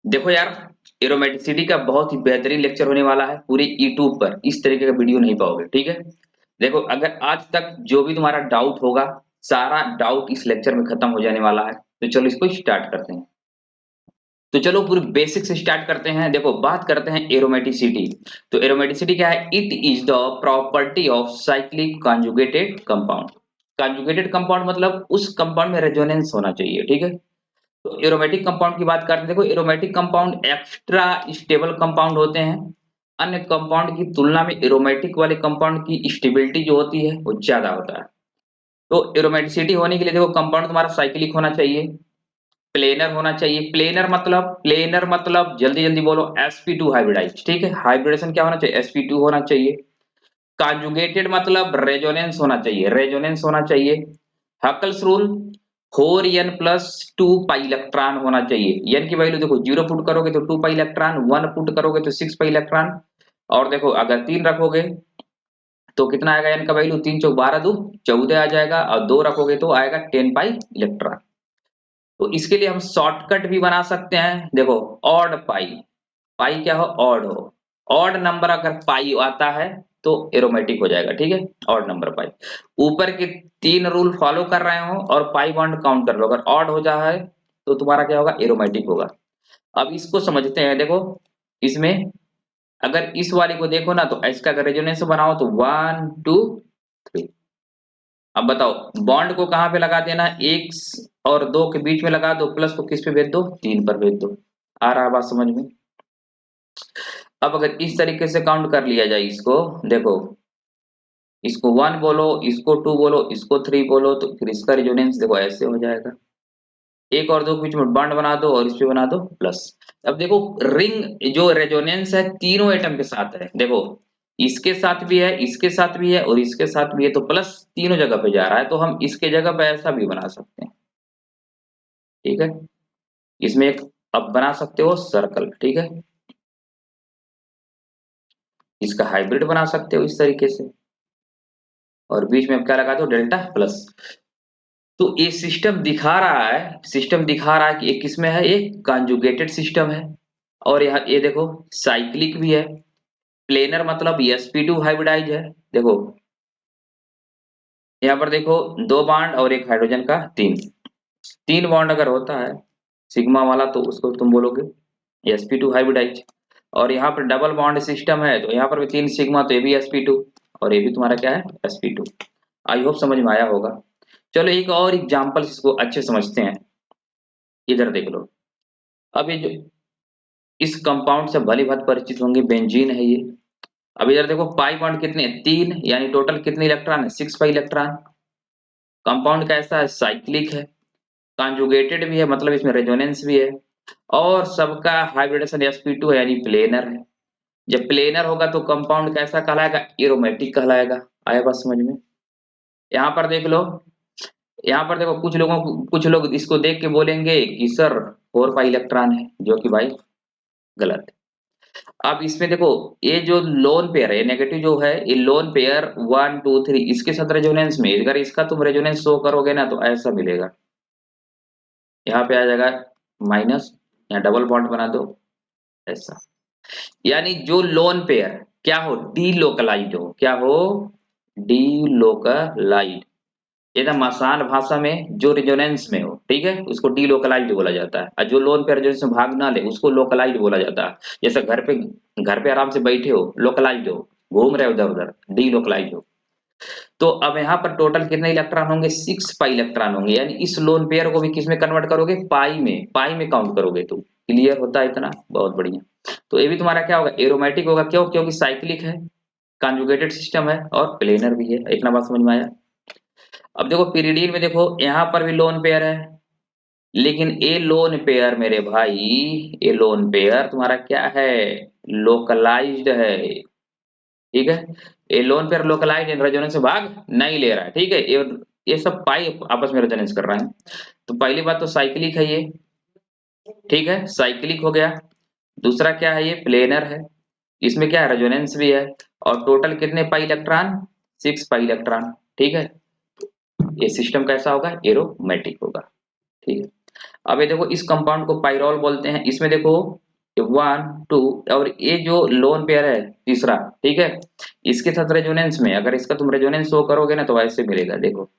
देखो यार, एरोमेटिसिटी का बहुत ही बेहतरीन लेक्चर होने वाला है पूरे यूट्यूब पर। इस तरीके का वीडियो नहीं पाओगे, ठीक है। देखो, अगर आज तक जो भी तुम्हारा डाउट होगा, सारा डाउट इस लेक्चर में खत्म हो जाने वाला है। तो चलो इसको स्टार्ट करते हैं। तो चलो पूरी बेसिक से स्टार्ट करते हैं। देखो, बात करते हैं एरोमेटिसिटी। तो एरोमेटिसिटी क्या है? It is the property of cyclic conjugated compound. Conjugated compound मतलब उस कंपाउंड में रेजोनेंस होना चाहिए, ठीक है। तो एरोमेटिक कंपाउंड की बात करते हैं। देखो, aromatic compound extra stable compound होते हैं। अन्य कंपाउंड की तुलना में एरोमेटिक वाले कंपाउंड की स्टेबिलिटी जो होती है वो ज्यादा होता है। तो एरोमेटिसिटी होने के लिए देखो, कंपाउंड तुम्हारा साइक्लिक होना चाहिए, प्लेनर होना चाहिए। प्लेनर मतलब जल्दी जल्दी बोलो, sp2 हाइब्रिडाइज, ठीक है। हाइब्रिडेशन क्या होना चाहिए? sp2 होना चाहिए। कॉन्जुगेटेड मतलब रेजोनेंस होना चाहिए, रेजोनेंस होना चाहिए। Huckel's rule, 4n+2 pi electron होना चाहिए। n की वैल्यू देखो, 0 पुट करोगे तो 2 पाई इलेक्ट्रॉन, 1 पुट करोगे तो 6 पाई इलेक्ट्रॉन। और देखो, अगर 3 रखोगे तो कितना आएगा? n का वैल्यू 3 चौक 12 2 14 आ जाएगा, और 2 रखोगे तो आएगा 10 पाई इलेक्ट्रॉन। तो इसके लिए हम शॉर्टकट भी बना सकते हैं। देखो, ऑड पाई, पाई क्या हो? ऑड हो। ऑड नंबर अगर पाई आता है तो एरोमेटिक हो जाएगा, ठीक है। ऑड नंबर पाई, ऊपर के 3 रूल फॉलो कर रहे हो और पाई बॉन्ड काउंट कर लो। अगर ऑड हो जाए है तो तुम्हारा क्या होगा? एरोमेटिक होगा। अब इसको समझते हैं। देखो, इसमें अगर इस वाले को देखो ना, तो इसका अगर रेजोनेंस बनाओ तो 1 2 3। अब बताओ, बॉन्ड को कहां पे लगा देना? एक और 2 के बीच में लगा दो, प्लस को किस पे भेज दो? 3 पर भेज दो। आ रहा है बात समझ में? अब अगर इस तरीके से काउंट कर लिया जाए इसको, देखो, इसको 1 बोलो, इसको 2 बोलो, इसको 3 बोलो, तो फिर इसका रेजोनेंस देखो ऐसे हो जाएगा। एक और 2 के बीच में बॉन्ड बना दो और इस पे बना दो प्लस। अब देखो, रिंग जो रेजोनेंस है तीनों एटम के साथ है। देखो, इसके साथ भी है, इसके साथ भी है और इसके साथ भी है, तो प्लस तीनों जगह पे जा रहा है। तो हम इसके जगह पे ऐसा भी बना सकते हैं, ठीक है। इसमें एक अब बना सकते हो सर्कल, ठीक है। इसका हाइब्रिड बना सकते हो इस तरीके से, और बीच में अब क्या लगा दो? Delta plus. तो ये सिस्टम दिखा रहा है, सिस्टम दिखा रहा है कि ये किसमें है? ये कॉन्जुगेटेड सिस्टम है। और यहाँ ये देखो, साइक्लिक भी है। प्लेनर मतलब sp2 हाइब्रिडाइज है। देखो, यहाँ पर देखो, 2 बॉन्ड और एक हाइड्रोजन का 3 बॉन्ड अगर होता है सिग्मा वाला, तो उसको तुम बोलोगे sp2 हाइब्रिडाइज। और यहाँ पर डबल बॉन्ड सिस्टम है, तो यहाँ पर भी 3 सिग्मा, तो ये भी sp2 और ये भी तुम्हारा क्या है? sp2। आई होप समझ में आया होगा। चलो एक और एग्जांपल इसको अच्छे समझते हैं। इधर देख लो। अब ये जो इस कंपाउंड से भली भांति परिचित होंगे, बेंजीन है ये। अब इधर देखो, पाई बॉन्ड कितने? 3, यानी टोटल कितने इलेक्ट्रॉन है? 6 पाई इलेक्ट्रॉन। कंपाउंड कैसा है? साइक्लिक है। कॉन्जुगेटेड भी है, मतलब इसमें रेजोनेंस भी है। और सबका हाइब्रिडेशन sp2 है, यानी प्लेनर है। जब प्लेनर होगा तो कंपाउंड कैसा कहलाएगा? एरोमेटिक कहलाएगा। आया बात समझ में? यहाँ पर देख लो, यहाँ पर देखो, कुछ लोग इसको देख के बोलेंगे कि सर 4 पाई इलेक्ट्रॉन है, जो कि भाई गलत है। अब इसमें देखो, ये जो लोन पेयर है, नेगेटिव जो है, ये लोन पेयर 1 2 3 इसके साथ रेजोनेंस में, अगर इसका तुम रेजोनेंस शो करोगे ना, तो ऐसा मिलेगा। यहाँ पे आ जाएगा माइनस, यहाँ डबल बॉन्ड बना दो ऐसा। यानी जो लोन पेयर क्या हो? डीलोकलाइज्ड हो। क्या हो? डीलोकलाइज्ड। एकदम आसान भाषा में, जो रेजोनेंस में हो, ठीक है, उसको डीलोकलाइज्ड बोला जाता है। और जो लोन पेयर जो इसमें भाग ना ले, उसको लोकलाइज्ड बोला जाता है। जैसे घर पे आराम से बैठे हो, लोकलाइज्ड हो, घूम रहे हो इधर उधर, डीलोकलाइज्ड हो। तो अब यहाँ पर टोटल कितने इलेक्ट्रॉन होंगे? 6 पाई इलेक्ट्रॉन होंगे। यानी इस लोन पेयर को भी किस में कन्वर्ट करोगे? पाई में, पाई में काउंट करोगे तो क्लियर होता है इतना? बहुत बढ़िया। तो ये भी तुम्हारा क्या होगा? एरोमेटिक होगा। क्यों? क्योंकि साइक्लिक है, कॉन्जुगेटेड सिस्टम है और प्लेनर भी है। इतना बात समझ में आया? अब देखो, पिरिडीन में देखो, यहाँ पर भी लोन पेयर है, लेकिन ये लोन पेयर मेरे भाई, ये लोन पेयर तुम्हारा क्या है? लोकलाइज्ड है, ठीक है। ये लोन पेयर लोकलाइज्ड रेजोनेंस से भाग नहीं ले रहा है, ठीक है। ये सब पाई आपस में रेजोनेंस कर रहा है। तो पहली बात तो साइक्लिक है ये, ठीक है, साइक्लिक हो गया। दूसरा क्या है? ये प्लेनर है, इसमें क्या है? रेजोनेंस भी है। और टोटल कितने पाई इलेक्ट्रॉन? 6 पाई इलेक्ट्रॉन, ठीक है। ये सिस्टम कैसा होगा? एरोमेटिक होगा, ठीक है। अब ये देखो इस कंपाउंड को पाइरोल बोलते हैं। इसमें देखो 1 2 और ये जो लोन पेयर है तीसरा, ठीक है, इसके साथ रेजोनेंस में अगर इसका तुम रेजोनेंस शो करोगे ना तो ऐसे मिलेगा देखो।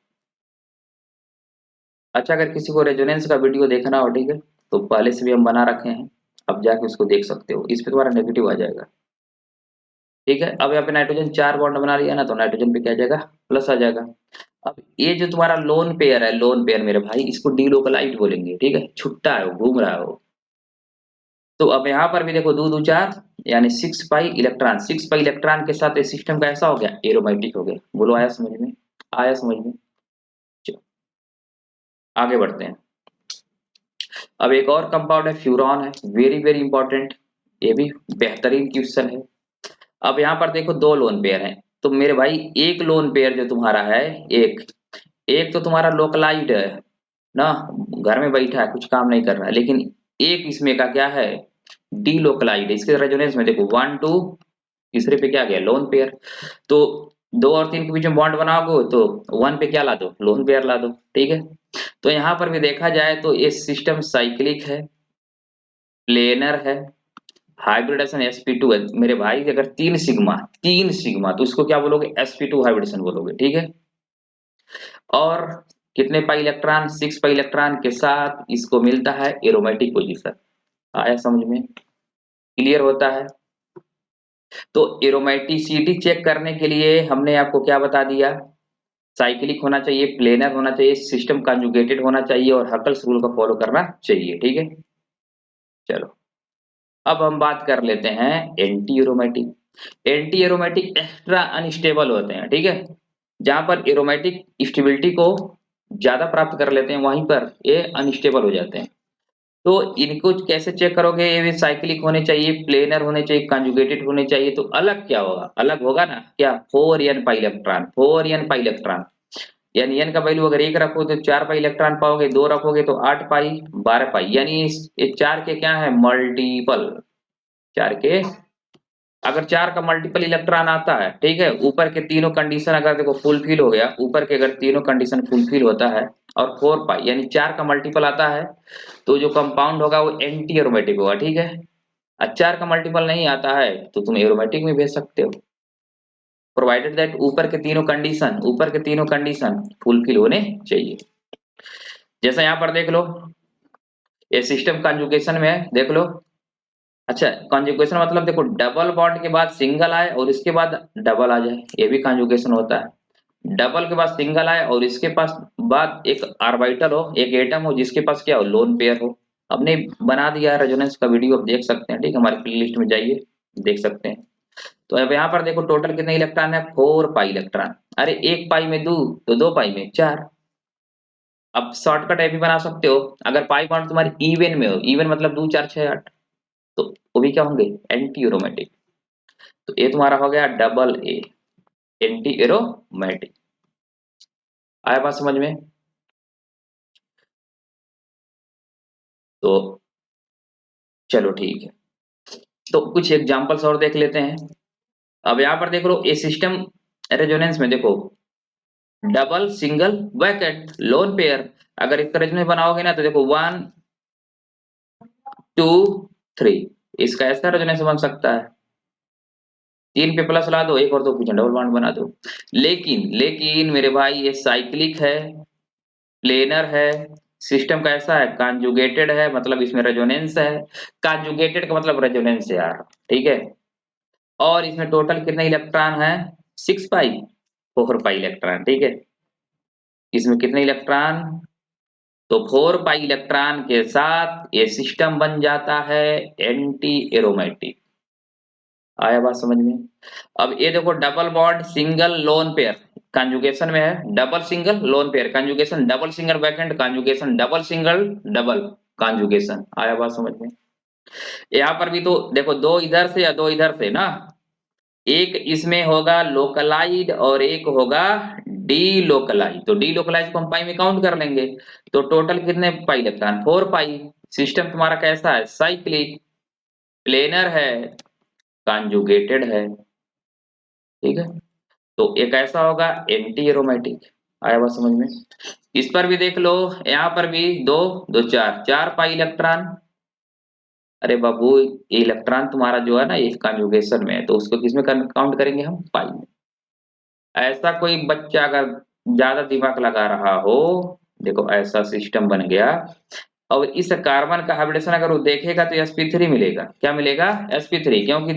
अच्छा, अगर किसी को रेजोनेंस का वीडियो देखना हो, ठीक है, तो पहले से भी हम बना रखे हैं, अब जाके उसको देख सकते हो। इस पे तुम्हारा नेगेटिव आ जाएगा, ठीक है। अब यहाँ पे नाइट्रोजन 4 बॉन्ड बना लिया ना, तो नाइट्रोजन पे क्या आ जाएगा, प्लस आ जाएगा। अब ये जो तुम्हारा लोन पेयर है, लोन पेयर मेरे भाई, इसको डीलोकलाइट बोलेंगे, ठीक है, छुट्टा है वो, घूम रहा है वो। तो अब यहाँ पर भी देखो 2 2 4 यानी 6 पाई इलेक्ट्रॉन, 6 पाई इलेक्ट्रॉन के साथ ये सिस्टम का ऐसा हो गया, एरोमेटिक हो गया। बोलो आया समझ में, आया समझ में। चलो आगे बढ़ते हैं। अब एक और कंपाउंड है, फ्यूरॉन है, वेरी वेरी इंपॉर्टेंट, ये भी बेहतरीन क्वेश्चन है। अब यहाँ पर देखो दो लोन पेयर हैं, तो मेरे भाई एक लोन पेयर जो तुम्हारा है, एक एक तो तुम्हारा लोकलाइट है ना, घर में बैठा है, कुछ काम नहीं कर रहा है, लेकिन एक इसमें का क्या है, डी लोकलाइट। इसके रेजोनेंस में देखो 1 2, तीसरे पे क्या गया, लोन पेयर। तो 2 और 3 के बीच में बॉन्ड बनाओगे तो 1 पे क्या ला दो, लोन पेयर ला दो, ठीक है। तो यहाँ पर भी देखा जाए तो ये सिस्टम साइक्लिक है, प्लेनर है, हाइब्रिडेशन sp2 है मेरे भाई। अगर 3 सिग्मा तो इसको क्या बोलोगे, sp2 हाइब्रिडेशन बोलोगे, ठीक है। और कितने पाई इलेक्ट्रॉन, 6 पाई इलेक्ट्रॉन के साथ इसको मिलता है एरोमेटिक पोजीशन। आया समझ में, क्लियर होता है। तो एरोमेटिसिटी चेक करने के लिए हमने आपको क्या बता दिया, साइक्लिक होना चाहिए, प्लेनर होना चाहिए, सिस्टम कंजुगेटेड होना चाहिए और हकल्स रूल का फॉलो करना चाहिए, ठीक है। चलो अब हम बात कर लेते हैं anti aromatic. Anti aromatic extra unstable होते हैं, ठीक है। जहां पर एरोमेटिक स्टेबिलिटी को ज्यादा प्राप्त कर लेते हैं, वहीं पर ये अनस्टेबल हो जाते हैं। तो इनको कैसे चेक करोगे, ये भी साइक्लिक होने चाहिए, प्लेनर होने चाहिए, कंजुगेटेड होने चाहिए। तो अलग क्या होगा, अलग होगा ना क्या, 4n pi electron, 4n pi electron. यानी n का वैल्यू अगर 1 रखो तो 4 पाई इलेक्ट्रॉन पाओगे, 2 रखोगे तो 8 पाई, 12 पाई, यानी ये 4 के क्या है, मल्टीपल। 4 के अगर 4 का मल्टीपल इलेक्ट्रॉन आता है, ठीक है, ऊपर के तीनों कंडीशन अगर देखो फुलफिल हो गया, ऊपर के अगर तीनों कंडीशन फुलफिल होता है और 4 पाई यानी 4 का मल्टीपल आता है, तो जो कंपाउंड होगा वो एंटी एरोमेटिक होगा, ठीक है। और 4 का मल्टीपल नहीं आता है तो तुम एरोमेटिक में भेज सकते हो, प्रोवाइडेड दैट ऊपर के तीनों कंडीशन फुलफिल होने चाहिए। जैसा यहाँ पर देख लो, ये सिस्टम कंजुगेशन में है, देख लो। अच्छा, कंजुगेशन मतलब देखो डबल बॉन्ड के बाद सिंगल आए और इसके बाद डबल आ जाए, ये भी कंजुगेशन होता है। डबल के बाद सिंगल आए और इसके पास बाद एक ऑर्बिटल हो, एक एटम हो जिसके पास क्या हो, लोन पेयर हो। हमने बना दिया है रेजोनेंस का वीडियो, आप देख सकते हैं, ठीक है, हमारी प्लेलिस्ट में जाइए देख सकते हैं। तो अब यहाँ पर देखो टोटल कितने इलेक्ट्रॉन है, 4 पाई इलेक्ट्रॉन। अरे 1 पाई में 2 तो 2 पाई में 4। अब शॉर्टकट ये भी बना सकते हो, अगर पाई बॉन्ड तुम्हारी इवन में हो, इवन मतलब 2 4 6 8, तो वो भी क्या होंगे, एंटी एरोमेटिक। तो ये तुम्हारा हो गया डबल ए, एंटी एरोमेटिक। आया बात समझ में। तो चलो ठीक है, तो कुछ एग्जांपल्स और देख लेते हैं। अब यहाँ पर देख लो, ये सिस्टम रेजोनेंस में देखो double single bracket lone pair, अगर इसका रेजोनेंस बनाओगे ना तो देखो 1 2 3, इसका ऐसा रेजोनेंस बन सकता है। 3 पे प्लस ला दो, एक और 2 पूछे डबल बॉन्ड बना दो। लेकिन मेरे भाई ये साइक्लिक है, प्लेनर है, सिस्टम कैसा है, कॉन्जुगेटेड है, मतलब इसमें रेजोनेंस है। कॉन्जुगेटेड का मतलब रेजोनेंस है यार, ठीक है। और इसमें टोटल कितने इलेक्ट्रॉन है, 6 पाई, 4 पाई इलेक्ट्रॉन, ठीक है। इसमें कितने इलेक्ट्रॉन, तो 4 पाई इलेक्ट्रॉन के साथ ये सिस्टम बन जाता है एंटी एरोमेटिक। आया बात समझ में। अब ये देखो double bond single lone pair conjugation में है, double single lone pair conjugation, double single vacant conjugation, double single double conjugation. आया बात समझ में। यहाँ पर भी तो देखो दो इधर से या दो इधर से ना, एक इसमें होगा लोकलाइड और एक होगा डी लोकलाइज। तो डी लोकलाइज को हम पाई में काउंट कर लेंगे, तो टोटल कितने पाई इलेक्ट्रॉन, 4 पाई। सिस्टम तुम्हारा कैसा है, साइक्लिक, प्लेनर है, कंजुगेटेड है, ठीक है। तो एक ऐसा होगा एंटी एरोमेटिक। आया बात समझ में। इस पर भी देख लो, यहाँ पर भी दो दो चार, 4 पाई इलेक्ट्रॉन। अरे बाबू, ये इलेक्ट्रॉन तुम्हारा जो है ना, ये कॉन्जुगेशन में है, तो उसको किसमें काउंट करेंगे हम? पाई में। ऐसा कोई बच्चा अगर ज्यादा दिमाग लगा रहा हो, देखो ऐसा सिस्टम बन गया। और इस कार्बन का हाइब्रिडेशन अगर वो देखेगा तो sp3 मिलेगा। क्या मिलेगा? sp3, क्योंकि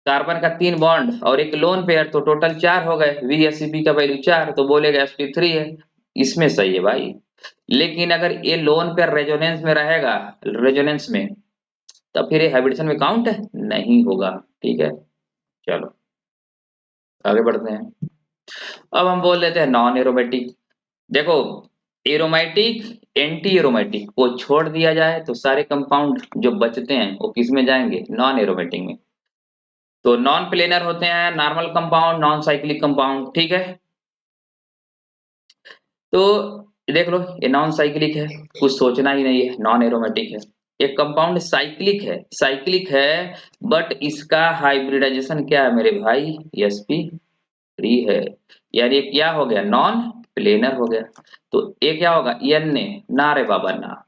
कार्बन का 3 बॉन्ड और एक लोन पेयर, तो टोटल 4 हो गए। VSEP का वैल्यू 4, तो बोलेगा sp3 है। इसमें सही है भाई। लेकिन अगर ये लोन पेयर रेजोनेंस में रहेगा, रेजोनेंस में, तब फिर ये हाइब्रिडेशन में काउंट नहीं होगा। ठीक है, चलो आगे बढ़ते हैं। अब हम बोल देते हैं नॉन एरोमेटिक। देखो, एरोमेटिक, एंटी एरोमेटिक को छोड़ दिया जाए तो सारे कंपाउंड जो बचते हैं वो किस में जाएंगे? नॉन एरोमेटिक में। तो नॉन प्लेनर होते हैं normal compound, non cyclic compound. ठीक है, तो देख लो, ये नॉन साइक्लिक है, कुछ सोचना ही नहीं है, नॉन एरोमेटिक है। एक कंपाउंड साइक्लिक है, साइक्लिक है, बट इसका हाइब्रिडाइजेशन क्या है मेरे भाई? sp3 है। यानी ये क्या हो गया? नॉन प्लेनर हो गया। तो ये क्या होगा? एन ने, ना रे बाबा ना।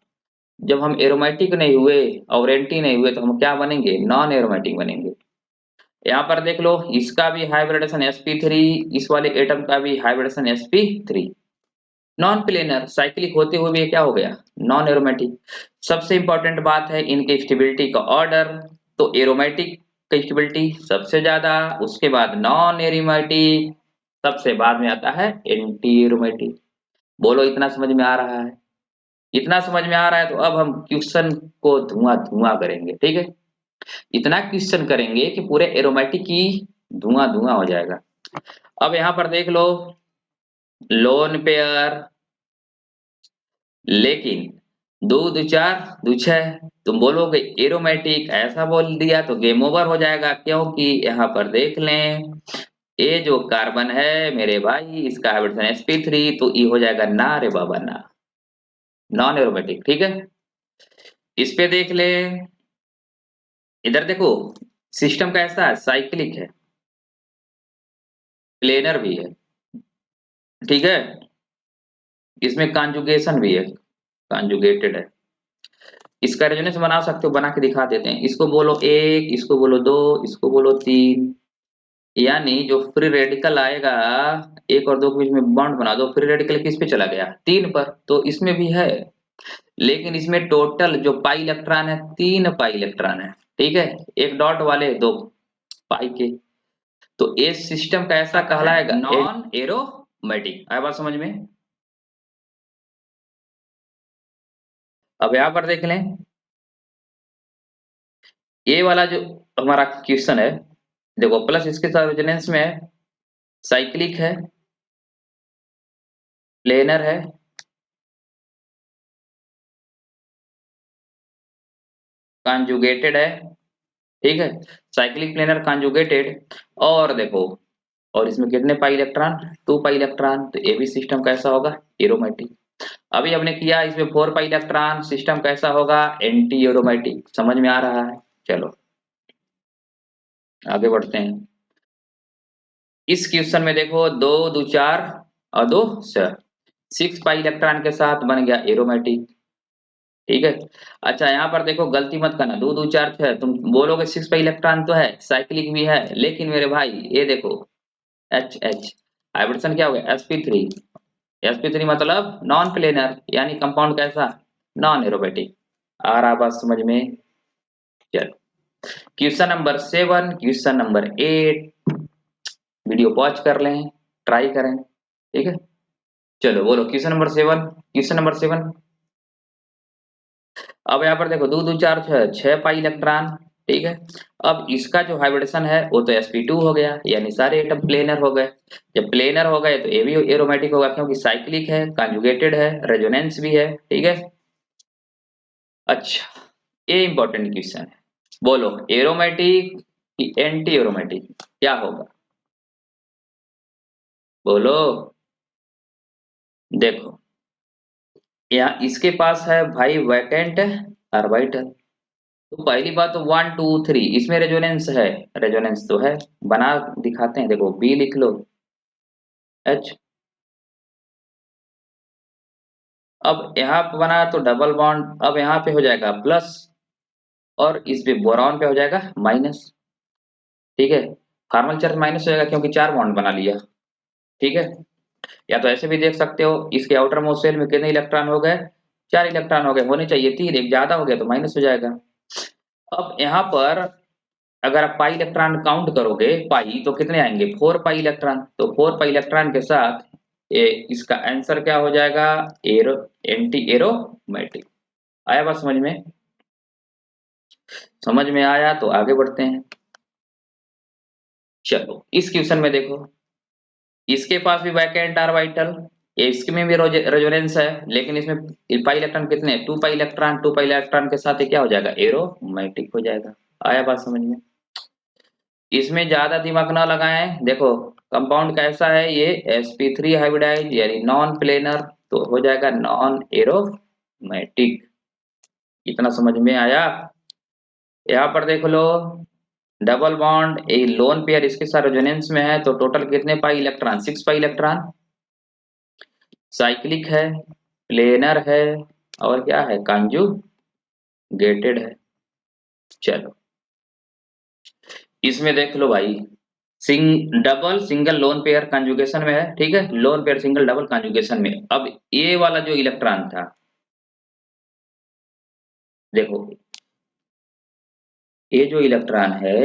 जब हम एरोमेटिक नहीं हुए और एंटी नहीं हुए तो हम क्या बनेंगे? नॉन एरोमेटिक बनेंगे। यहाँ पर देख लो, इसका भी हाइब्रिडेशन sp3, इस वाले एटम का भी hybridisation sp3। Non planar cyclic होते हुए भी ये क्या हो गया? Non aromatic. सबसे इंपॉर्टेंट बात है इनके स्टेबिलिटी का ऑर्डर। तो एरोमेटिक का स्टेबिलिटी सबसे ज्यादा, उसके बाद नॉन एरोमेटिक, सबसे बाद में आता है एंटी एरोमेटिक। बोलो, इतना समझ में आ रहा है? इतना समझ में आ रहा है तो अब हम क्वेश्चन को धुआं धुआं करेंगे। ठीक है, इतना क्वेश्चन करेंगे कि पूरे एरोमेटिक की धुआं धुआं हो जाएगा। अब यहाँ पर देख लो, लोन पेयर, लेकिन दो दो चार दो छह, तुम बोलोगे एरोमेटिक, ऐसा बोल दिया तो गेम ओवर हो जाएगा। क्योंकि यहाँ पर देख लें, ये जो कार्बन है मेरे भाई, इसका हाइब्रिडेशन sp3, तो ये हो जाएगा ना रे बाबा ना, नॉन एरोमेटिक। ठीक है, इस पे देख ले, इधर देखो, सिस्टम कैसा है? साइक्लिक है, प्लेनर भी है। ठीक है, इसमें कॉन्जुगेशन भी है, कॉन्जुगेटेड है। इसका रेजोनेंस बना सकते हो, बना के दिखा देते हैं। इसको बोलो एक, इसको बोलो दो, इसको बोलो तीन। यानी जो फ्री रेडिकल आएगा, एक और दो के बीच में बॉन्ड बना दो, फ्री रेडिकल किस पे चला गया? तीन पर। तो इसमें भी है, लेकिन इसमें टोटल जो पाई इलेक्ट्रॉन है, 3 पाई इलेक्ट्रॉन है। ठीक है, एक डॉट वाले 2 पाई के। तो ये सिस्टम कैसा कहलाएगा? Non aromatic. आया बात समझ में? अब यहाँ पर देख लें, ये वाला जो हमारा क्वेश्चन है, देखो प्लस इसके साथ रेजोनेंस में है, साइक्लिक है, प्लेनर है, कॉन्जुगेटेड है। ठीक है, साइक्लिक, प्लेनर, कॉन्जुगेटेड। और देखो, और इसमें कितने पाई इलेक्ट्रॉन? 2 pi electron. तो ये भी सिस्टम कैसा होगा? एरोमेटिक। अभी हमने किया इसमें 4 पाई इलेक्ट्रॉन, सिस्टम कैसा होगा? Anti aromatic. समझ में आ रहा है? चलो आगे बढ़ते हैं। इस क्वेश्चन में देखो, दो दो चार और दो छह, 6 पाई इलेक्ट्रॉन के साथ बन गया एरोमेटिक। ठीक है, अच्छा यहाँ पर देखो, गलती मत करना, दो दो चार छह, तुम बोलोगे 6 पाई इलेक्ट्रॉन तो है, साइक्लिक भी है, लेकिन मेरे भाई ये देखो, एच एच, हाइब्रिडेशन क्या हो गया? sp3। sp3 मतलब नॉन प्लेनर, यानी कंपाउंड कैसा? Non aromatic. आ रहा बात समझ में? चलो, question number 7, question number 8, video pause कर लें, ट्राई करें। ठीक है, चलो बोलो क्वेश्चन नंबर 7। क्वेश्चन नंबर 7, अब यहाँ पर देखो, दो दो चार छह, 6 पाई इलेक्ट्रॉन। ठीक है, अब इसका जो हाइब्रिडेशन है वो तो sp2 हो गया, यानी सारे एटम प्लेनर हो गए। जब प्लेनर हो गए तो ये भी एरोमेटिक होगा, क्योंकि साइक्लिक है, कॉन्जुगेटेड है, रेजोनेंस भी है। ठीक है, अच्छा, ये इंपॉर्टेंट क्वेश्चन है। बोलो, एरोमेटिक कि एंटी एरोमेटिक, क्या होगा? बोलो। देखो, यहाँ इसके पास है भाई वैकेंट ऑर्बिटल। तो पहली बात तो 1 2 3, इसमें रेजोनेंस है, रेजोनेंस तो है, बना दिखाते हैं। देखो, बी लिख लो, एच, अब यहाँ पे बना तो डबल बॉन्ड, अब यहाँ पे हो जाएगा प्लस और इस पे बोरॉन पे हो जाएगा माइनस। ठीक है, फार्मल चार्ज माइनस हो जाएगा क्योंकि 4 बॉन्ड बना लिया। ठीक है, या तो ऐसे भी देख सकते हो, इसके आउटर मोस्ट शेल में कितने इलेक्ट्रॉन हो गए, 4 इलेक्ट्रॉन हो गए, होने चाहिए 3, एक ज्यादा हो गया तो माइनस हो जाएगा। अब यहाँ पर अगर आप पाई इलेक्ट्रॉन काउंट करोगे पाई तो कितने आएंगे, 4 पाई इलेक्ट्रॉन, तो 4 पाई इलेक्ट्रॉन के साथ इसका आंसर क्या हो जाएगा, एरो एंटी एरोमेटिक। आया बात समझ में? समझ में आया तो आगे बढ़ते हैं। चलो इस क्वेश्चन में देखो, इसके पास भी वैकेंट ऑर्बिटल, इसके में भी रेजोनेंस है, लेकिन इसमें पाई इलेक्ट्रॉन कितने, 2 पाई इलेक्ट्रॉन, 2 पाई इलेक्ट्रॉन के साथ ये क्या हो जाएगा, एरोमेटिक हो जाएगा। आया बात समझ में? इसमें ज्यादा दिमाग ना लगाएं, देखो कंपाउंड कैसा है ये, sp3 हाइब्रिडाइज यानी नॉन प्लेनर, तो हो जाएगा नॉन एरोमेटिक। इतना समझ में आया? यहाँ पर देख लो, डबल बॉन्ड ए लोन पेयर इसके साथ रेजोनेंस में है, तो टोटल कितने pi electron, 6 pi electron. Cyclic है, प्लेनर है, और क्या है, कॉन्जुगेटेड है। चलो इसमें देख लो भाई, double single lone pair conjugation में है, ठीक है, lone pair single double conjugation में। अब ये वाला जो इलेक्ट्रॉन था, देखो ये जो इलेक्ट्रॉन है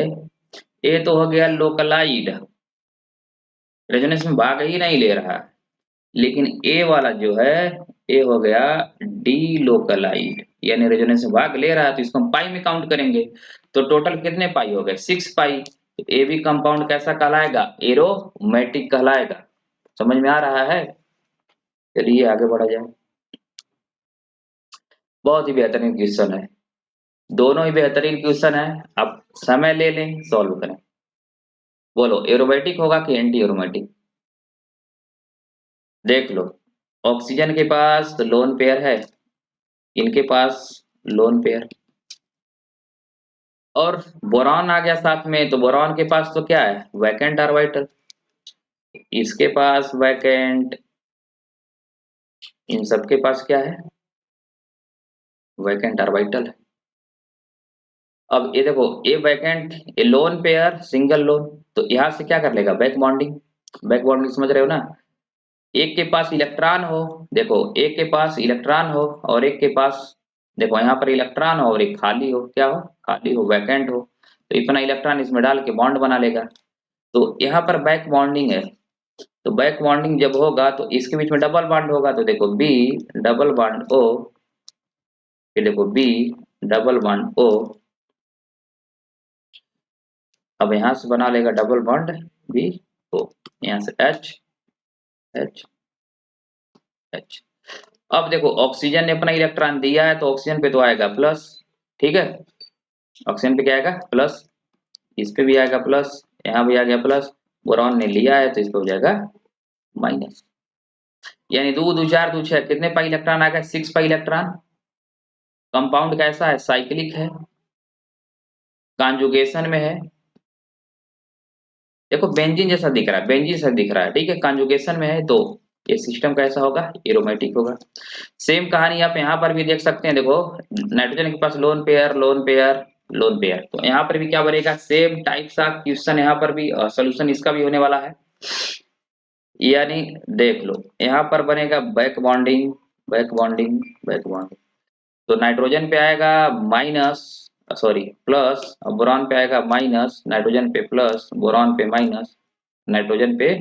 ये तो हो गया लोकलाइड, रेजोनेंस में भाग ही नहीं ले रहा, लेकिन ए वाला जो है ये हो गया डीलोकलाइड, यानी रेजोनेंस में भाग ले रहा है, तो इसको हम पाई में काउंट करेंगे, तो टोटल कितने पाई हो गए, 6 पाई। तो ए भी कंपाउंड कैसा कहलाएगा, एरोमेटिक कहलाएगा। समझ में आ रहा है? चलिए आगे बढ़ा जाए। बहुत ही बेहतरीन क्वेश्चन है, दोनों ही बेहतरीन क्वेश्चन है। अब समय ले लें, सॉल्व करें। बोलो एरोमेटिक होगा कि एंटी एरोमेटिक? देख लो, ऑक्सीजन के पास तो लोन पेयर है, इनके पास लोन पेयर, और बोरॉन आ गया साथ में, तो बोरॉन के पास तो क्या है, वैकेंट ऑर्बिटल, इसके पास वैकेंट, इन सब के पास क्या है, वैकेंट ऑर्बिटल है। अब ये देखो, ये वैकेंट, ये लोन पेयर सिंगल लोन, तो यहां से क्या कर लेगा, बैक बॉन्डिंग। बैक बॉन्डिंग समझ रहे हो ना, एक के पास इलेक्ट्रॉन हो, देखो एक के पास इलेक्ट्रॉन हो और एक के पास, देखो यहाँ पर इलेक्ट्रॉन हो और एक खाली हो, क्या हो, खाली हो, वैकेंट हो, तो इतना इलेक्ट्रॉन इसमें डाल के बॉन्ड बना लेगा। तो यहाँ पर बैक बॉन्डिंग है, तो बैक बॉन्डिंग जब होगा तो इसके बीच में डबल बॉन्ड होगा, तो देखो बी डबल बॉन्ड ओ, ये देखो बी डबल बॉन्ड ओ, अब यहाँ से बना लेगा डबल बॉन्ड बी ओ, यहाँ से एच एच एच। अब देखो ऑक्सीजन ने अपना इलेक्ट्रॉन दिया है, तो ऑक्सीजन पे तो आएगा प्लस, ठीक है, ऑक्सीजन पे क्या आएगा, प्लस, इस पे भी आएगा प्लस, यहाँ भी आ गया प्लस, बोरॉन ने लिया है तो इस पे हो जाएगा माइनस। यानी दो दो चार दो छह, कितने पाई इलेक्ट्रॉन आ गए, 6 पाई इलेक्ट्रॉन। कंपाउंड कैसा है, साइक्लिक है, कॉन्जुगेशन में है, देखो बेंजीन जैसा दिख रहा है, बेंजीन जैसा दिख रहा है, ठीक है, कॉन्जुगेशन में है, तो ये सिस्टम कैसा होगा, एरोमेटिक होगा। सेम कहानी आप यहाँ पर भी देख सकते हैं, देखो नाइट्रोजन के पास lone pair lone pair lone pair, तो यहाँ पर भी क्या बनेगा, सेम टाइप का क्वेश्चन यहाँ पर भी, सोल्यूशन इसका भी होने वाला है। यानी देख लो, यहाँ पर बनेगा back bonding back bonding back bonding, तो नाइट्रोजन पे आएगा माइनस, सॉरी प्लस, बोरॉन पे आएगा माइनस, नाइट्रोजन पे प्लस, बोरॉन पे माइनस, नाइट्रोजन पे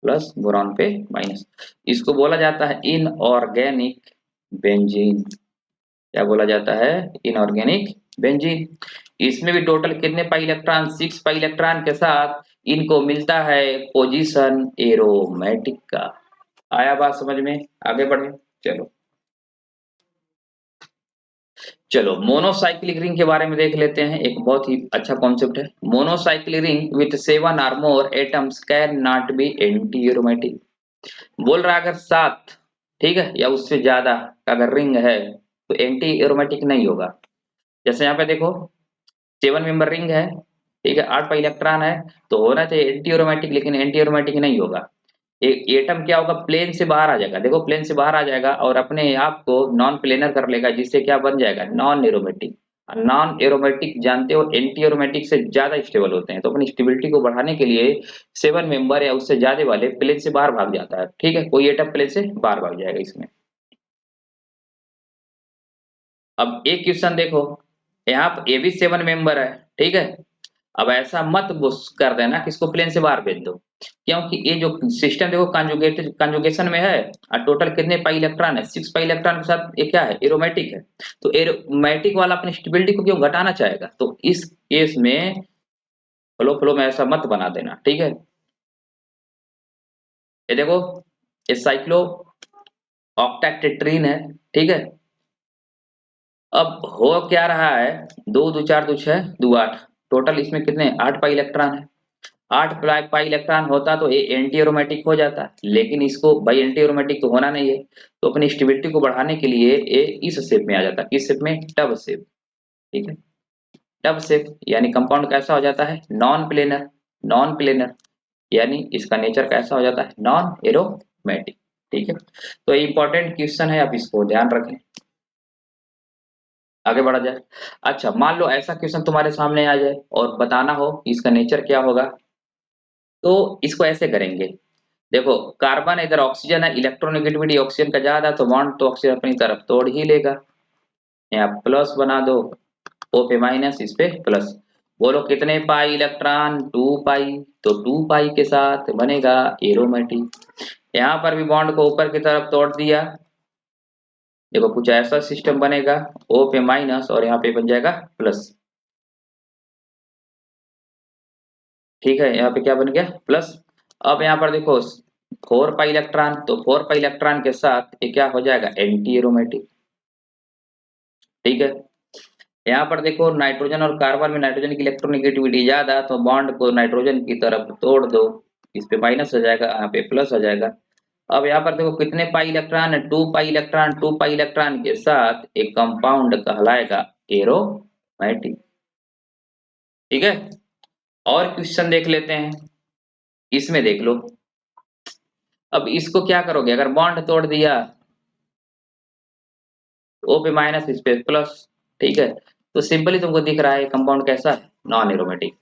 प्लस, बोरॉन पे माइनस। इसको बोला जाता है इनऑर्गेनिक बेंजीन। क्या बोला जाता है, इनऑर्गेनिक बेंजीन। इसमें भी टोटल कितने पाई इलेक्ट्रॉन, 6 पाई इलेक्ट्रॉन के साथ इनको मिलता है पोजीशन एरोमेटिक का। आया बात समझ में? आगे बढ़े, चलो चलो मोनोसाइक्लिक रिंग के बारे में देख लेते हैं, एक बहुत ही अच्छा कॉन्सेप्ट है। मोनोसाइक्लिक रिंग विथ 7 और मोर atoms can not be anti aromatic. बोल रहा है अगर 7, ठीक है, या उससे ज्यादा अगर रिंग है तो एंटी एरोमेटिक नहीं होगा। जैसे यहाँ पे देखो 7 मेंबर रिंग है, ठीक है, 8 पर इलेक्ट्रॉन है, तो होना चाहिए एंटी एरोमेटिक, लेकिन एंटी एरोमेटिक नहीं होगा। एटम क्या होगा, प्लेन से बाहर आ जाएगा, देखो प्लेन से बाहर आ जाएगा और अपने आप को नॉन प्लेनर कर लेगा, जिससे क्या बन जाएगा, नॉन एरोमेटिक। नॉन एरोमेटिक जानते हो एंटी एरोमेटिक से ज्यादा स्टेबल होते हैं, तो अपनी स्टेबिलिटी को बढ़ाने के लिए 7 मेंबर या उससे ज्यादा वाले प्लेन से बाहर भाग जाता है, ठीक है, कोई एटम प्लेन से बाहर भाग जाएगा इसमें। अब एक क्वेश्चन देखो, यहाँ पे ये भी 7 मेंबर है, ठीक है। अब ऐसा मत कर देना कि इसको प्लेन से बाहर भेज दो, क्योंकि ये जो सिस्टम देखो कंजुगेटेड कंजुगेशन में है, और टोटल कितने पाई इलेक्ट्रॉन है, 6 पाई इलेक्ट्रॉन के साथ ये क्या है, एरोमेटिक है। तो एरोमेटिक वाला अपनी स्टेबिलिटी को क्यों घटाना चाहेगा, तो इस केस में फ्लो फ्लो में ऐसा मत बना देना, ठीक है। ये देखो, ये साइक्लो ऑक्टेट्रिन है, ठीक है। अब हो क्या रहा है, दो दो चार दो छह दो आठ, टोटल इसमें कितने 8 पाई इलेक्ट्रॉन है। 8 पाई इलेक्ट्रॉन होता तो ये एंटी एरोमेटिक हो जाता, लेकिन इसको भाई एंटी एरोमेटिक तो होना नहीं है, तो अपनी स्टेबिलिटी को बढ़ाने के लिए ये इस शेप में आ जाता, किस शेप में, टब शेप, ठीक है। टब शेप यानी कंपाउंड कैसा हो जाता है, नॉन प्लेनर। नॉन प्लेनर यानी इसका नेचर कैसा हो जाता है, नॉन एरोमेटिक, ठीक है। तो ये इंपॉर्टेंट क्वेश्चन है, आप इसको ध्यान रखें। आगे बढ़ा जाए। अच्छा मान लो ऐसा क्वेश्चन तुम्हारे सामने आ जाए और बताना हो कि इसका नेचर क्या होगा, तो इसको ऐसे करेंगे। देखो कार्बन इधर ऑक्सीजन है, इलेक्ट्रोनेगेटिविटी ऑक्सीजन का ज्यादा, तो बॉन्ड तो ऑक्सीजन अपनी तरफ तोड़ ही लेगा। यहाँ प्लस बना दो, ओ पे माइनस, इस पे प्लस। बोलो कितने पाई इलेक्ट्रॉन, 2 पाई, तो 2 पाई के साथ बनेगा एरोमेटिक। यहाँ पर भी बॉन्ड को ऊपर की तरफ तोड़ दिया, देखो कुछ ऐसा सिस्टम बनेगा, ओ पे माइनस और यहाँ पे बन जाएगा प्लस, ठीक है। यहाँ पे क्या बन गया, प्लस। अब यहाँ पर देखो 4 पाई इलेक्ट्रॉन, तो 4 पाई इलेक्ट्रॉन के साथ ये क्या हो जाएगा, एंटी एरोमेटिक, ठीक है। यहाँ पर देखो नाइट्रोजन और कार्बन में नाइट्रोजन की इलेक्ट्रोनेगेटिविटी ज्यादा, तो बॉन्ड को नाइट्रोजन की तरफ तोड़ दो, इस पे माइनस हो जाएगा, यहाँ पे प्लस हो जाएगा। अब यहाँ पर देखो कितने पाई इलेक्ट्रॉन है, 2 पाई इलेक्ट्रॉन, 2 पाई इलेक्ट्रॉन के साथ एक कंपाउंड कहलाएगा एरोमेटिक, ठीक है। और क्वेश्चन देख लेते हैं, इसमें देख लो। अब इसको क्या करोगे, अगर बॉन्ड तोड़ दिया, ओ पे माइनस, इस पे प्लस, ठीक है। तो सिंपली तुमको दिख रहा है कंपाउंड कैसा है, नॉन एरोमेटिक।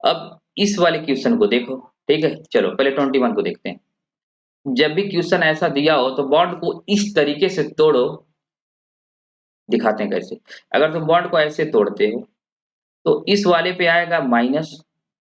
अब इस वाले क्वेश्चन को देखो, ठीक है, चलो पहले 21 को देखते हैं। जब भी क्वेश्चन ऐसा दिया हो तो बॉन्ड को इस तरीके से तोड़ो, दिखाते हैं कैसे। अगर तुम बॉन्ड को ऐसे तोड़ते हो तो इस वाले पे आएगा माइनस,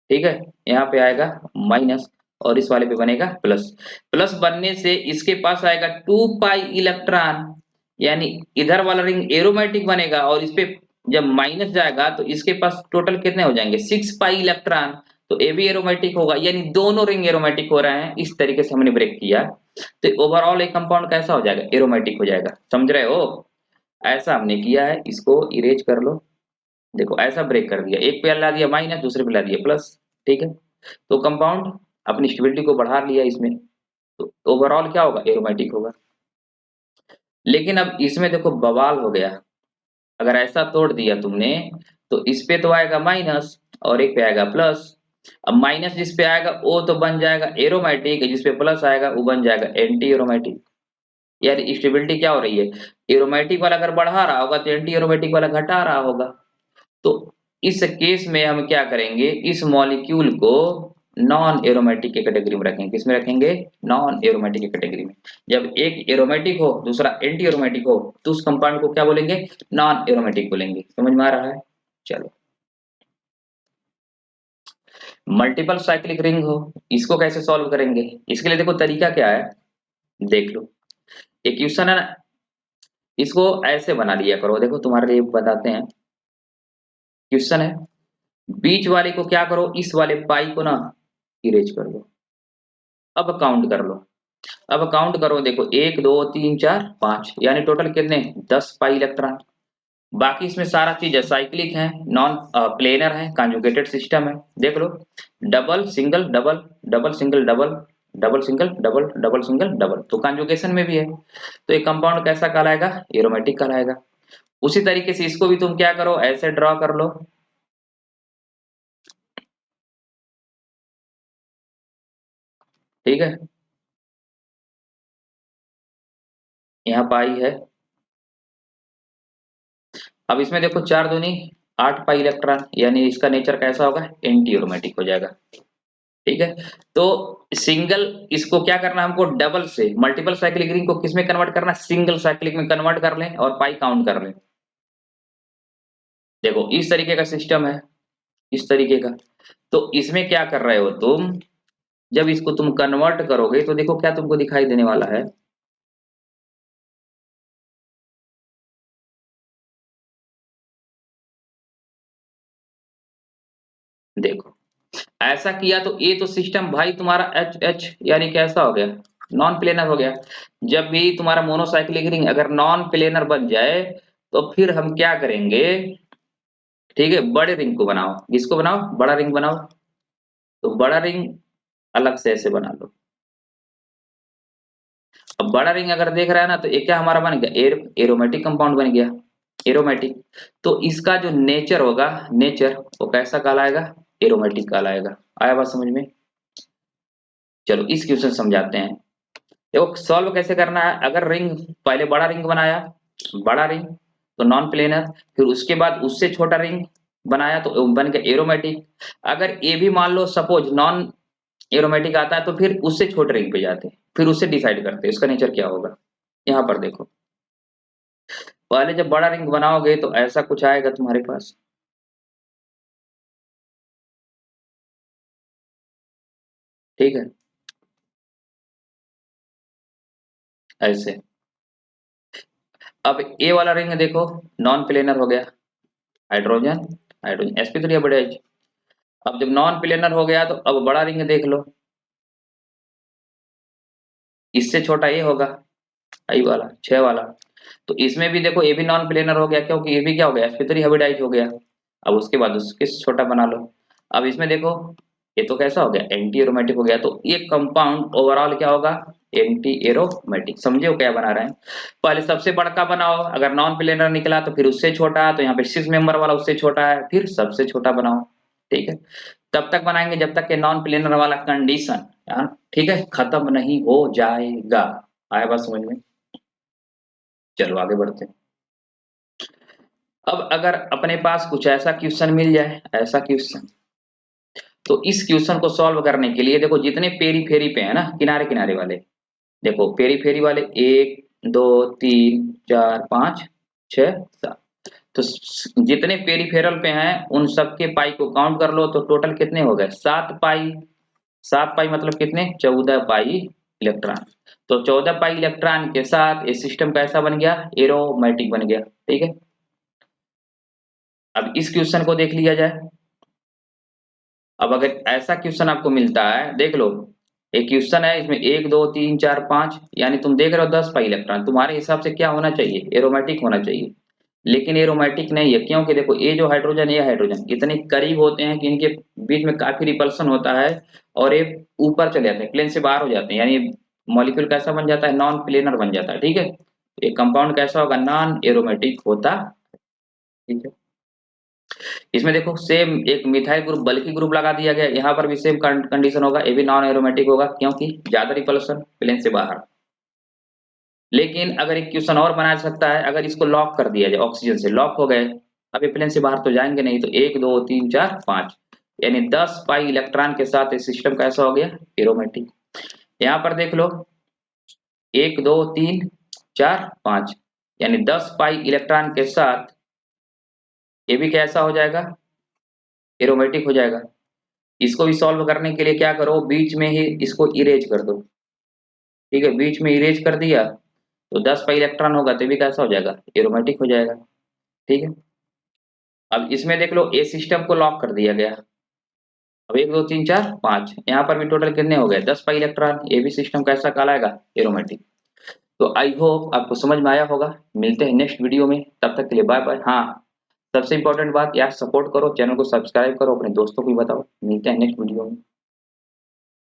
ठीक है, यहाँ पे आएगा माइनस, और इस वाले पे बनेगा प्लस। प्लस बनने से इसके पास आएगा 2 पाई इलेक्ट्रॉन, यानी इधर वाला रिंग एरोमेटिक बनेगा, और इस पे जब माइनस जाएगा तो इसके पास टोटल कितने हो जाएंगे, 6 पाई इलेक्ट्रॉन, तो ए भी एरोमेटिक होगा, यानी दोनों रिंग एरोमेटिक हो रहे हैं। इस तरीके से हमने ब्रेक किया, तो ओवरऑल एक कंपाउंड कैसा हो जाएगा, एरोमेटिक हो जाएगा, समझ रहे हो। ऐसा हमने किया है, इसको इरेज कर लो। देखो ऐसा ब्रेक कर दिया, एक पे ला दिया माइनस, दूसरे पे ला दिया प्लस, ठीक है। तो कंपाउंड अपनी स्टेबिलिटी को बढ़ा लिया इसमें, तो ओवरऑल क्या होगा, एरोमेटिक होगा। लेकिन अब इसमें देखो बवाल हो गया, अगर ऐसा तोड़ दिया तुमने तो इस पे तो आएगा माइनस और एक पे आएगा प्लस। अब माइनस जिस पे आएगा वो तो बन जाएगा एरोमेटिक, जिस पे प्लस आएगा वो बन जाएगा एंटी एरोमेटिक। यार स्टेबिलिटी क्या हो रही है, एरोमेटिक वाला अगर बढ़ा रहा होगा तो एंटी एरोमेटिक वाला घटा रहा होगा। तो इस केस में हम क्या करेंगे, इस मॉलिक्यूल को नॉन एरोमेटिक के कैटेगरी में रखेंगे, किसमें रखेंगे, नॉन एरोमेटिक के कैटेगरी में। जब एक एरोमेटिक हो दूसरा एंटी एरोमेटिक हो तो उस कंपाउंड को क्या बोलेंगे, नॉन एरोमेटिक बोलेंगे, समझ में आ रहा है। चलो मल्टीपल साइक्लिक रिंग हो, इसको कैसे सॉल्व करेंगे, इसके लिए देखो तरीका क्या है, देख लो। एक क्वेश्चन है ना, इसको ऐसे बना लिया करो, देखो तुम्हारे लिए बताते हैं। क्वेश्चन है, बीच वाले को क्या करो, इस वाले पाई को ना इरेज कर दो। अब काउंट कर लो, अब काउंट करो, देखो 1 2 3 4 5, यानी टोटल कितने, 10 पाई इलेक्ट्रॉन। बाकी इसमें सारा चीज है, साइक्लिक है, नॉन प्लेनर है, कंजुगेटेड सिस्टम है, देख लो। Double single double, double single double, double single double, double single double, तो कंजुगेशन में भी है। तो ये कंपाउंड कैसा कहलाएगा, एरोमेटिक कहलाएगा। उसी तरीके से इसको भी तुम क्या करो, ऐसे ड्रॉ कर लो। ठीक है, यहाँ पाई है। अब इसमें देखो 4 दूनी 8 पाई इलेक्ट्रॉन, यानी इसका नेचर कैसा होगा, एंटी एरोमेटिक हो जाएगा। ठीक है, तो सिंगल, इसको क्या करना है हमको, डबल से मल्टीपल साइक्लिक रिंग को किस में कन्वर्ट करना है, सिंगल साइक्लिक में कन्वर्ट कर लें और पाई काउंट कर लें। देखो इस तरीके का सिस्टम है, इस तरीके का। तो इसमें क्या कर रहे हो तुम, जब इसको तुम कन्वर्ट करोगे तो देखो क्या तुमको दिखाई देने वाला है। देखो ऐसा किया तो ये तो सिस्टम भाई तुम्हारा एच एच यानी कैसा हो गया, नॉन प्लेनर हो गया। जब भी तुम्हारा मोनोसाइक्लिक रिंग अगर नॉन प्लेनर बन जाए तो फिर हम क्या करेंगे, ठीक है, बड़े रिंग को बनाओ, किसको बनाओ, बड़ा रिंग बनाओ। तो बड़ा रिंग अलग से ऐसे बना लो। अब बड़ा रिंग अगर देख रहा है ना, तो ये क्या हमारा बन गया, एरोमेटिक कंपाउंड बन गया, एरोमेटिक। तो इसका जो नेचर होगा, नेचर वो कैसा कहलाएगा, एरोमेटिक कहलाएगा। आया बात समझ में। चलो इस क्वेश्चन समझाते हैं। देखो सॉल्व कैसे करना है, अगर रिंग पहले बड़ा रिंग बनाया, बड़ा रिंग तो नॉन प्लेनर, फिर उसके बाद उससे छोटा रिंग बनाया तो बन गया एरोमेटिक। अगर ये भी मान लो सपोज नॉन एरोमेटिक आता है तो फिर उससे छोटे रिंग पे जाते हैं, फिर उससे डिसाइड करते हैं इसका नेचर क्या होगा। यहाँ पर देखो, पहले जब बड़ा रिंग बनाओगे तो ऐसा कुछ आएगा तुम्हारे पास, ठीक है, ऐसे। अब ए वाला रिंग देखो, नॉन प्लेनर हो गया, हाइड्रोजन, हाइड्रोजन sp3 है बड़े। अब जब नॉन प्लेनर हो गया तो अब बड़ा रिंग देख लो, इससे छोटा ये होगा, आई वाला 6 वाला। तो इसमें भी देखो ये भी नॉन प्लेनर हो गया, क्योंकि ये भी क्या हो गया, sp3 हाइब्रिडाइज हो गया। अब उसके बाद उसके छोटा बना लो। अब इसमें देखो ये तो कैसा हो गया, एंटी एरोमेटिक हो गया। तो ये कंपाउंड ओवरऑल क्या होगा, एंटी एरोमेटिक। समझे हो क्या बना रहे हैं। पहले सबसे बड़का बनाओ, अगर नॉन प्लेनर निकला तो फिर उससे छोटा, तो यहाँ पे 6 मेंबर वाला उससे छोटा है, फिर सबसे छोटा बनाओ। ठीक है, तब तक बनाएंगे जब तक कि नॉन प्लेनर वाला कंडीशन, ठीक है, खत्म नहीं हो जाएगा। आया बात समझ में। चलो आगे बढ़ते हैं। अब अगर अपने पास कुछ ऐसा क्वेश्चन मिल जाए, ऐसा क्वेश्चन, तो इस क्वेश्चन को सॉल्व करने के लिए देखो जितने पेरी फेरी पे है ना, किनारे किनारे वाले, देखो पेरी फेरी वाले 1 2 3 4 5 6 7, तो जितने पेरीफेरल पे हैं उन सबके पाई को काउंट कर लो, तो टोटल कितने हो गए, 7 पाई। 7 पाई मतलब कितने, 14 पाई इलेक्ट्रॉन। तो 14 पाई इलेक्ट्रॉन के साथ ये सिस्टम कैसा बन गया, एरोमेटिक बन गया। ठीक है, अब इस क्वेश्चन को देख लिया जाए। अब अगर ऐसा क्वेश्चन आपको मिलता है, देख लो, एक क्वेश्चन है इसमें 1 2 3 4 5, यानी तुम देख रहे हो 10 पाई इलेक्ट्रॉन, तुम्हारे हिसाब से क्या होना चाहिए, एरोमेटिक होना चाहिए। लेकिन एरोमेटिक नहीं है, क्योंकि देखो ये जो हाइड्रोजन, ये हाइड्रोजन इतने करीब होते हैं कि इनके बीच में काफी रिपल्सन होता है, और ये ऊपर चले जाते हैं, प्लेन से बाहर हो जाते हैं, यानी मॉलिक्यूल कैसा बन जाता है, नॉन प्लेनर बन जाता है। ठीक है, एक कंपाउंड कैसा होगा, नॉन एरोमेटिक होता। ठीक है, इसमें देखो सेम एक मिथाइल ग्रुप बल्कि ग्रुप लगा दिया गया, यहाँ पर भी सेम कंडीशन होगा, ये भी नॉन एरोमेटिक होगा क्योंकि ज्यादा रिपल्सन, प्लेन से बाहर। लेकिन अगर एक क्वेश्चन और बनाया सकता है, अगर इसको लॉक कर दिया जाए, ऑक्सीजन से लॉक हो गए, अब ये प्लेन से बाहर तो जाएंगे नहीं, तो 1 2 3 4 5, यानी 10 पाई इलेक्ट्रॉन के साथ ये सिस्टम कैसा हो गया, एरोमेटिक। यहाँ पर देख लो 1 2 3 4 5, यानी 10 पाई इलेक्ट्रॉन के साथ ये भी कैसा हो जाएगा, एरोमेटिक हो जाएगा। इसको भी सॉल्व करने के लिए क्या करो, बीच में ही इसको इरेज कर दो। ठीक है, बीच में इरेज कर दिया तो 10 पाई इलेक्ट्रॉन होगा, तो भी कैसा हो जाएगा, एरोमेटिक हो जाएगा। ठीक है, अब इसमें देख लो ए सिस्टम को लॉक कर दिया गया। अब 1 2 3 4 5, यहाँ पर भी टोटल कितने हो गए, 10 पाई इलेक्ट्रॉन, ये भी सिस्टम कैसा कहलाएगा, एरोमेटिक। तो आई होप आपको समझ में आया होगा। मिलते हैं नेक्स्ट वीडियो में, तब तक के लिए बाय बाय। हाँ, सबसे इंपॉर्टेंट बात यार, सपोर्ट करो, चैनल को सब्सक्राइब करो, अपने दोस्तों को भी बताओ। मिलते हैं नेक्स्ट वीडियो में।